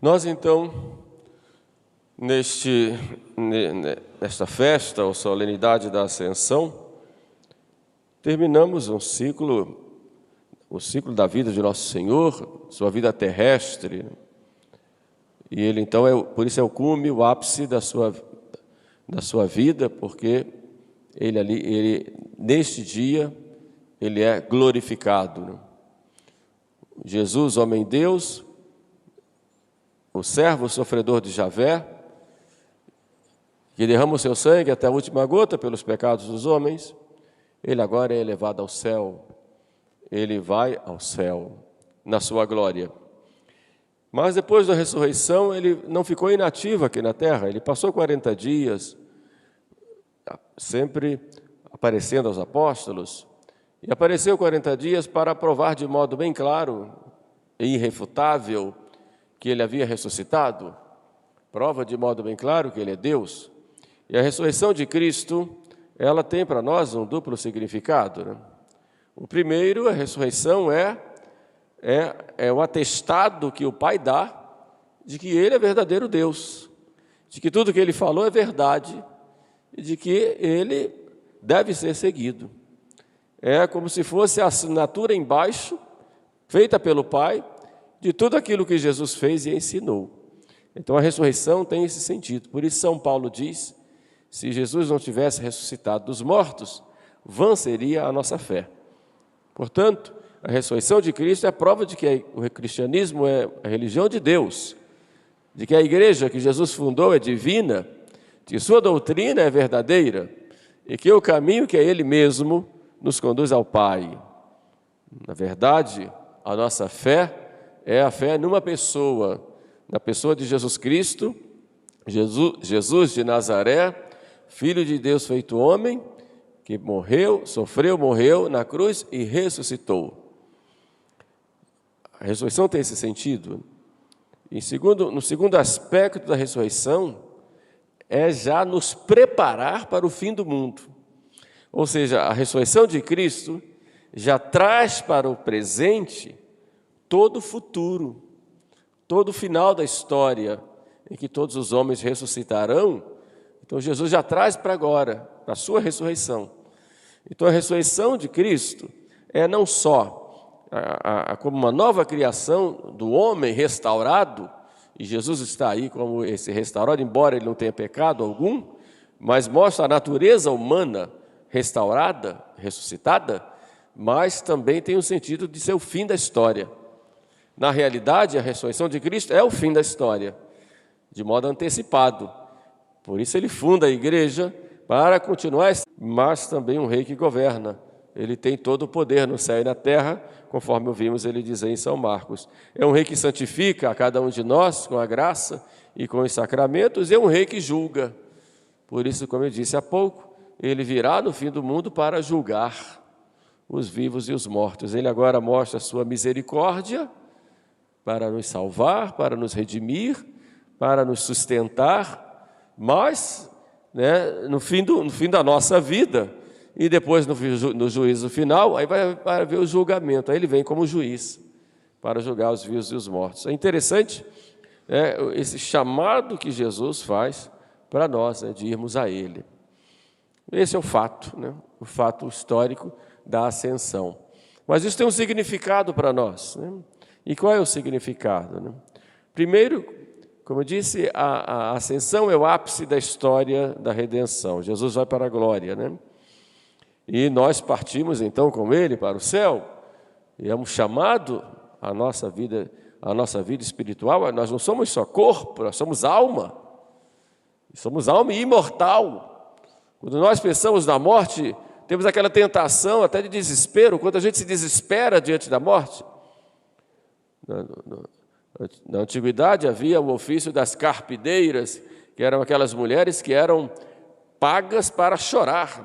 Nós, então, nesta festa ou solenidade da Ascensão, terminamos o ciclo da vida de Nosso Senhor, sua vida terrestre. E Ele, então, por isso é o cume, o ápice da sua vida, porque neste dia, Ele é glorificado. Jesus, homem-Deus, o servo sofredor de Javé, que derrama o seu sangue até a última gota pelos pecados dos homens, Ele agora é elevado ao céu. Ele vai ao céu, na sua glória. Mas depois da ressurreição, Ele não ficou inativo aqui na terra. Ele passou 40 dias, sempre aparecendo aos apóstolos, e apareceu 40 dias para provar de modo bem claro e irrefutável que Ele havia ressuscitado. Prova de modo bem claro que Ele é Deus. E a ressurreição de Cristo, ela tem para nós um duplo significado. O primeiro, a ressurreição é o atestado que o Pai dá de que Ele é verdadeiro Deus, de que tudo que Ele falou é verdade e de que Ele deve ser seguido. É como se fosse a assinatura embaixo, feita pelo Pai, de tudo aquilo que Jesus fez e ensinou. Então a ressurreição tem esse sentido. Por isso São Paulo diz, se Jesus não tivesse ressuscitado dos mortos, vã seria a nossa fé. Portanto, a ressurreição de Cristo é a prova de que o cristianismo é a religião de Deus, de que a igreja que Jesus fundou é divina, de que sua doutrina é verdadeira e que o caminho que é Ele mesmo nos conduz ao Pai. Na verdade, a nossa fé é a fé numa pessoa, na pessoa de Jesus Cristo, Jesus de Nazaré, Filho de Deus feito homem, que morreu na cruz e ressuscitou. A ressurreição tem esse sentido. No segundo aspecto da ressurreição, é já nos preparar para o fim do mundo. Ou seja, a ressurreição de Cristo já traz para o presente todo o futuro, todo o final da história, em que todos os homens ressuscitarão. Então Jesus já traz para agora, para a sua ressurreição. Então a ressurreição de Cristo é não só como uma nova criação do homem restaurado, e Jesus está aí como esse restaurado, embora ele não tenha pecado algum, mas mostra a natureza humana restaurada, ressuscitada, mas também tem o sentido de ser o fim da história. Na realidade, a ressurreição de Cristo é o fim da história, de modo antecipado. Por isso ele funda a igreja para continuar, mas também um rei que governa. Ele tem todo o poder no céu e na terra, conforme ouvimos ele dizer em São Marcos. É um rei que santifica a cada um de nós com a graça e com os sacramentos, e é um rei que julga. Por isso, como eu disse há pouco, ele virá no fim do mundo para julgar os vivos e os mortos. Ele agora mostra a sua misericórdia para nos salvar, para nos redimir, para nos sustentar, mas no fim da nossa vida, e depois no juízo final, aí vai haver o julgamento. Aí ele vem como juiz para julgar os vivos e os mortos. É interessante esse chamado que Jesus faz para nós, de irmos a Ele. Esse é o fato, o fato histórico da ascensão. Mas isso tem um significado para nós. E qual é o significado? Primeiro, como eu disse, a ascensão é o ápice da história da redenção. Jesus vai para a glória, E nós partimos então com Ele para o céu. E é um chamado à nossa vida espiritual. Nós não somos só corpo, nós somos alma. Somos alma imortal. Quando nós pensamos na morte, temos aquela tentação até de desespero, quando a gente se desespera diante da morte. Na antiguidade havia o ofício das carpideiras, que eram aquelas mulheres que eram pagas para chorar,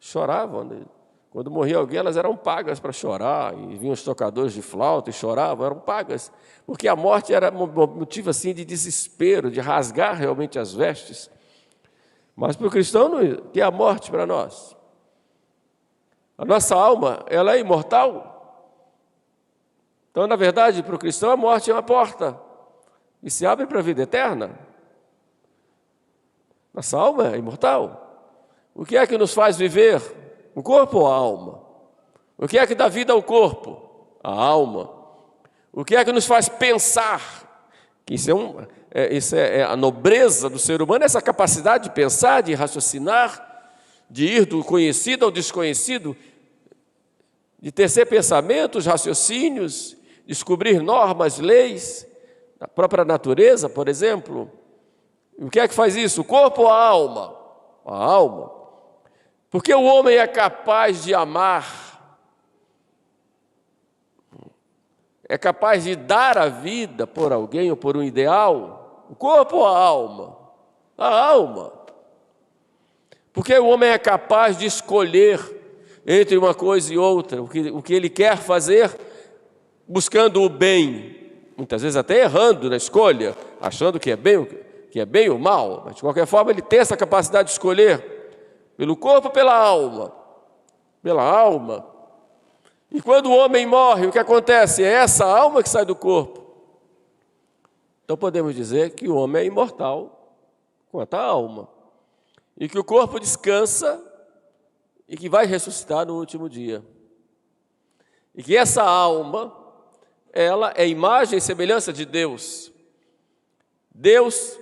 Choravam, Quando morria alguém, elas eram pagas para chorar, e vinham os tocadores de flauta e choravam, eram pagas, porque a morte era motivo assim de desespero, de rasgar realmente as vestes. Mas para o cristão, o que é a morte para nós? A nossa alma, ela é imortal. Então, na verdade, para o cristão, a morte é uma porta. e se abre para a vida eterna. Nossa alma é imortal. O que é que nos faz viver? O corpo ou a alma? O que é que dá vida ao corpo? A alma. O que é que nos faz pensar? Que isso é a nobreza do ser humano, essa capacidade de pensar, de raciocinar, de ir do conhecido ao desconhecido, de tecer pensamentos, raciocínios, descobrir normas, leis, da própria natureza, por exemplo. O que é que faz isso? O corpo ou a alma? A alma. Porque o homem é capaz de amar, é capaz de dar a vida por alguém ou por um ideal? O corpo ou a alma? A alma. Porque o homem é capaz de escolher entre uma coisa e outra, o que ele quer fazer, buscando o bem, muitas vezes até errando na escolha, achando que é bem ou mal, mas de qualquer forma ele tem essa capacidade de escolher, pelo corpo ou pela alma? Pela alma. E quando o homem morre, o que acontece? É essa alma que sai do corpo. Então podemos dizer que o homem é imortal quanto à alma, e que o corpo descansa e que vai ressuscitar no último dia. E que essa alma, ela é imagem e semelhança de Deus. Deus,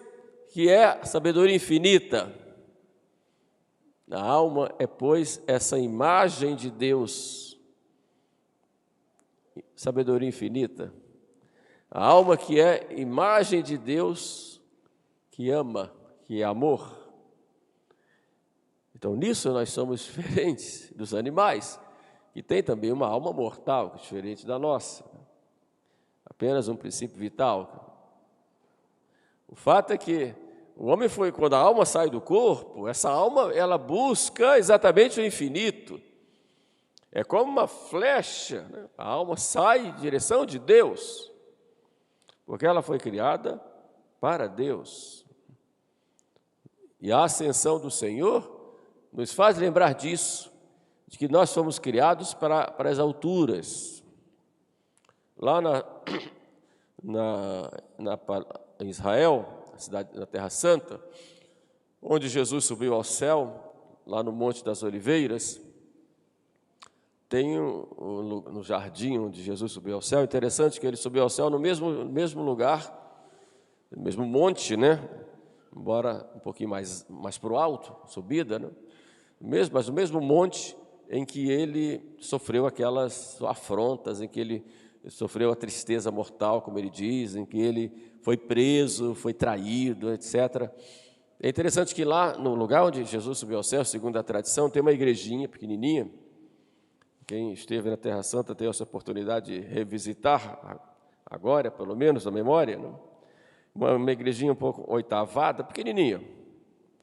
que é a sabedoria infinita. A alma é, pois, essa imagem de Deus. Sabedoria infinita. A alma que é imagem de Deus, que ama, que é amor. Então, nisso nós somos diferentes dos animais, que tem também uma alma mortal, diferente da nossa. Apenas um princípio vital. O fato é que o homem quando a alma sai do corpo, essa alma, ela busca exatamente o infinito. É como uma flecha, né? A alma sai em direção de Deus, porque ela foi criada para Deus. E a ascensão do Senhor nos faz lembrar disso, de que nós fomos criados para as alturas. Lá em Israel, na Terra Santa, onde Jesus subiu ao céu, lá no Monte das Oliveiras, tem no jardim onde Jesus subiu ao céu. Interessante que ele subiu ao céu no mesmo lugar, no mesmo monte, né? Embora um pouquinho mais para o alto, subida, né? Mas o mesmo monte em que ele sofreu aquelas afrontas, em que ele sofreu a tristeza mortal, como ele diz, em que ele foi preso, foi traído, etc. É interessante que lá, no lugar onde Jesus subiu ao céu, segundo a tradição, tem uma igrejinha pequenininha. Quem esteve na Terra Santa tem essa oportunidade de revisitar, agora, pelo menos, a memória, né? Uma igrejinha um pouco oitavada, pequenininha,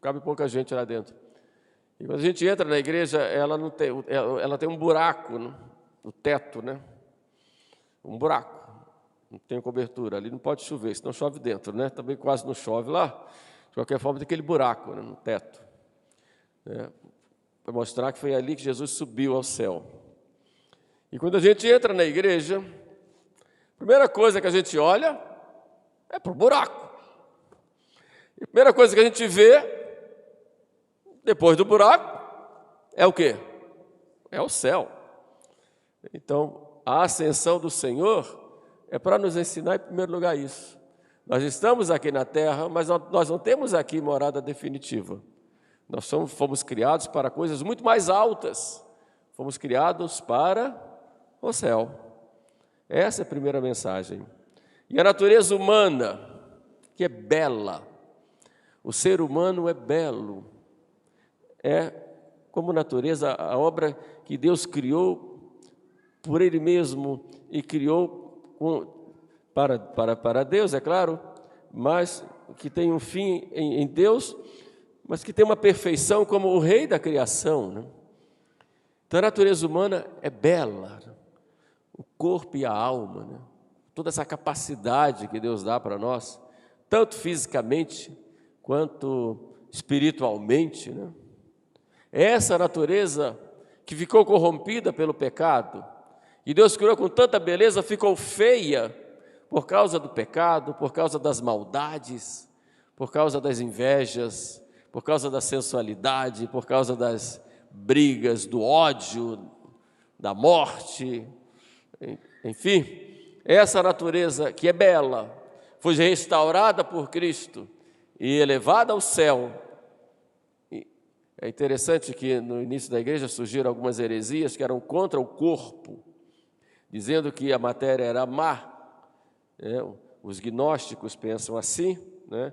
cabe pouca gente lá dentro. E quando a gente entra na igreja, ela tem um buraco no teto, né? Um buraco, não tem cobertura, ali não pode chover, senão chove dentro, né? Também quase não chove lá, de qualquer forma tem aquele buraco, né, no teto, para mostrar que foi ali que Jesus subiu ao céu. E quando a gente entra na igreja, a primeira coisa que a gente olha é para o buraco. E a primeira coisa que a gente vê depois do buraco é o quê? É o céu. Então, a ascensão do Senhor é para nos ensinar, em primeiro lugar, isso. Nós estamos aqui na terra, mas nós não temos aqui morada definitiva. Nós fomos criados para coisas muito mais altas. Fomos criados para o céu. Essa é a primeira mensagem. E a natureza humana, que é bela. O ser humano é belo. É, como natureza, a obra que Deus criou por Ele mesmo e criou para Deus, é claro, mas que tem um fim em Deus, mas que tem uma perfeição como o Rei da criação, né? Então a natureza humana é bela, né? O corpo e a alma, né? Toda essa capacidade que Deus dá para nós, tanto fisicamente quanto espiritualmente, né? Essa natureza que ficou corrompida pelo pecado, e Deus criou com tanta beleza, ficou feia, por causa do pecado, por causa das maldades, por causa das invejas, por causa da sensualidade, por causa das brigas, do ódio, da morte, enfim, essa natureza que é bela, foi restaurada por Cristo e elevada ao céu. É interessante que no início da igreja surgiram algumas heresias que eram contra o corpo, dizendo que a matéria era má. Os gnósticos pensam assim, né?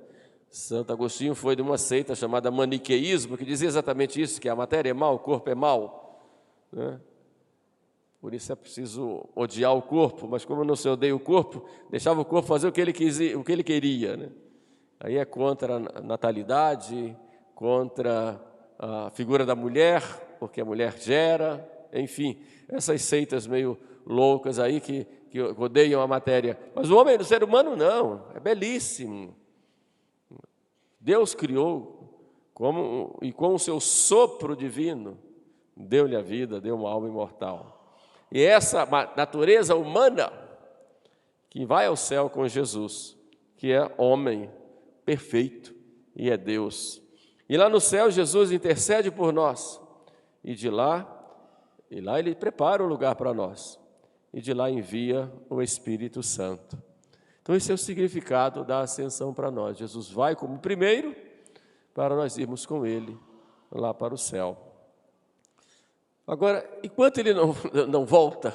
Santo Agostinho foi de uma seita chamada maniqueísmo, que dizia exatamente isso, que a matéria é má, o corpo é mau, né? Por isso é preciso odiar o corpo, mas como não se odeia o corpo, deixava o corpo fazer o que ele queria, né? Aí é contra a natalidade, contra a figura da mulher, porque a mulher gera, enfim, essas seitas meio loucas aí que odeiam a matéria. Mas o homem, o ser humano, não, é belíssimo. Deus criou e com o seu sopro divino, deu-lhe a vida, deu uma alma imortal. E essa natureza humana que vai ao céu com Jesus, que é homem perfeito e é Deus. E lá no céu Jesus intercede por nós, e lá Ele prepara um lugar para nós, e de lá envia o Espírito Santo. Então esse é o significado da ascensão para nós. Jesus vai como primeiro, para nós irmos com Ele lá para o céu. Agora, enquanto Ele não volta,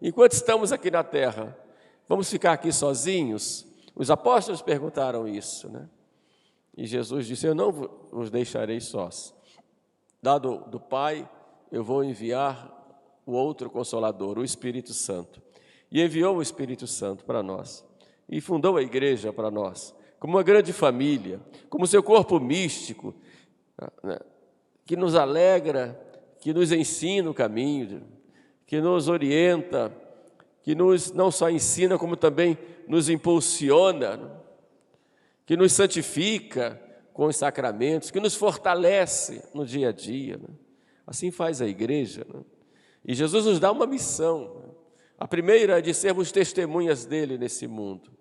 enquanto estamos aqui na terra, vamos ficar aqui sozinhos? Os apóstolos perguntaram isso, né? E Jesus disse, eu não vos deixarei sós. Dado do Pai, eu vou enviar o outro Consolador, o Espírito Santo. E enviou o Espírito Santo para nós. E fundou a igreja para nós, como uma grande família, como seu corpo místico, né? Que nos alegra, que nos ensina o caminho, que nos orienta, que nos não só ensina, como também nos impulsiona, que nos santifica com os sacramentos, que nos fortalece no dia a dia, né? Assim faz a igreja, né? E Jesus nos dá uma missão, né? A primeira é de sermos testemunhas dele nesse mundo.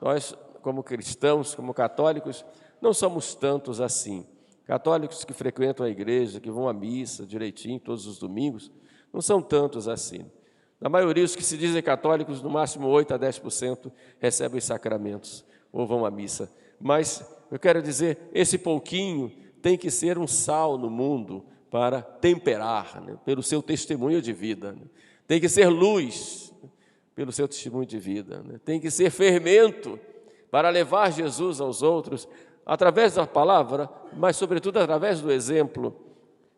Nós, como cristãos, como católicos, não somos tantos assim. Católicos que frequentam a igreja, que vão à missa direitinho todos os domingos, não são tantos assim. Na maioria, os que se dizem católicos, no máximo 8 a 10% recebem os sacramentos ou vão à missa. Mas eu quero dizer, esse pouquinho tem que ser um sal no mundo para temperar, né, pelo seu testemunho de vida, né? Tem que ser luz pelo seu testemunho de vida, né? Tem que ser fermento para levar Jesus aos outros, através da palavra, mas sobretudo através do exemplo.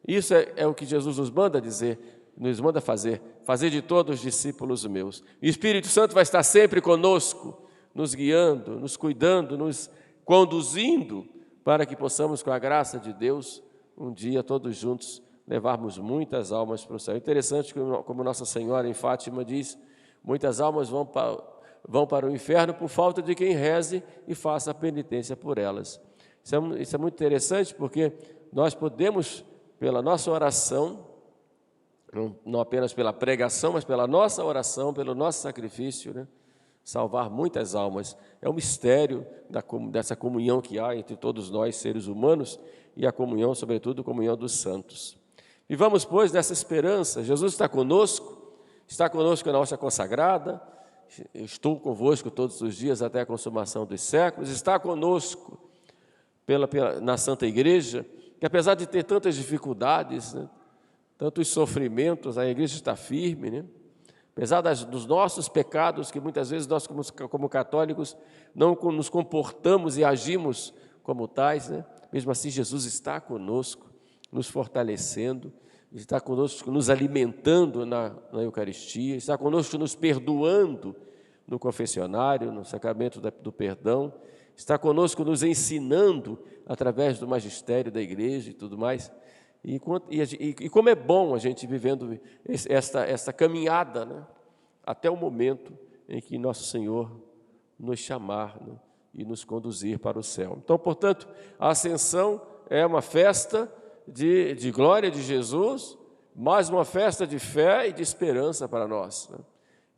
Isso é o que Jesus nos manda dizer, nos manda fazer de todos os discípulos meus. E o Espírito Santo vai estar sempre conosco, nos guiando, nos cuidando, nos conduzindo, para que possamos, com a graça de Deus, um dia todos juntos levarmos muitas almas para o céu. Interessante como Nossa Senhora em Fátima diz, muitas almas vão para o inferno por falta de quem reze e faça a penitência por elas. Isso é muito interessante, porque nós podemos, pela nossa oração, não apenas pela pregação, mas pela nossa oração, pelo nosso sacrifício, né, salvar muitas almas. É um mistério dessa comunhão que há entre todos nós, seres humanos, e a comunhão, sobretudo, a comunhão dos santos. Vivamos, pois, nessa esperança. Jesus está conosco na nossa consagrada. Eu estou convosco todos os dias até a consumação dos séculos. Está conosco na Santa Igreja, que apesar de ter tantas dificuldades, né, tantos sofrimentos, a igreja está firme, né? Apesar dos nossos pecados, que muitas vezes nós, como católicos, não nos comportamos e agimos como tais, né? Mesmo assim, Jesus está conosco, nos fortalecendo, está conosco, nos alimentando na Eucaristia, está conosco, nos perdoando no confessionário, no sacramento do perdão, está conosco, nos ensinando através do magistério da igreja e tudo mais. E como é bom a gente vivendo esta caminhada, né, até o momento em que Nosso Senhor nos chamar, né, e nos conduzir para o céu. Então, portanto, a ascensão é uma festa de glória de Jesus, mas uma festa de fé e de esperança para nós, né?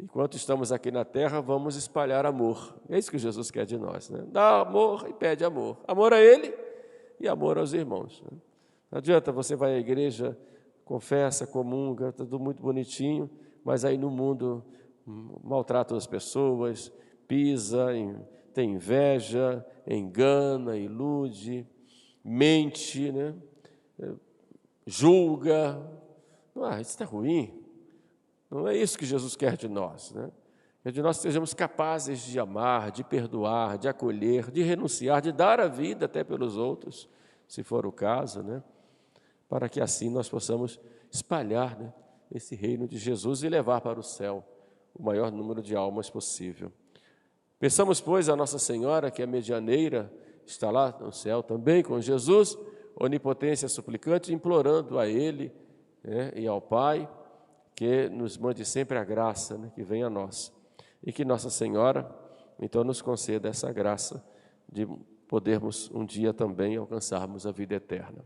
enquanto estamos aqui na terra, vamos espalhar amor. É isso que Jesus quer de nós, né? Dá amor e pede amor. Amor a Ele e amor aos irmãos. Não adianta você vai à igreja, confessa, comunga, tudo muito bonitinho, mas aí no mundo maltrata as pessoas, pisa, tem inveja, engana, ilude, mente, né? Julga. Isso está ruim. Não é isso que Jesus quer de nós, né? Quer de nós que sejamos capazes de amar, de perdoar, de acolher, de renunciar, de dar a vida até pelos outros, se for o caso, né? Para que assim nós possamos espalhar, né, esse reino de Jesus e levar para o céu o maior número de almas possível. Peçamos, pois, a Nossa Senhora, que é medianeira, está lá no céu também com Jesus, onipotência suplicante, implorando a Ele, né, e ao Pai, que nos mande sempre a graça, né, que venha a nós. E que Nossa Senhora, então, nos conceda essa graça de podermos um dia também alcançarmos a vida eterna.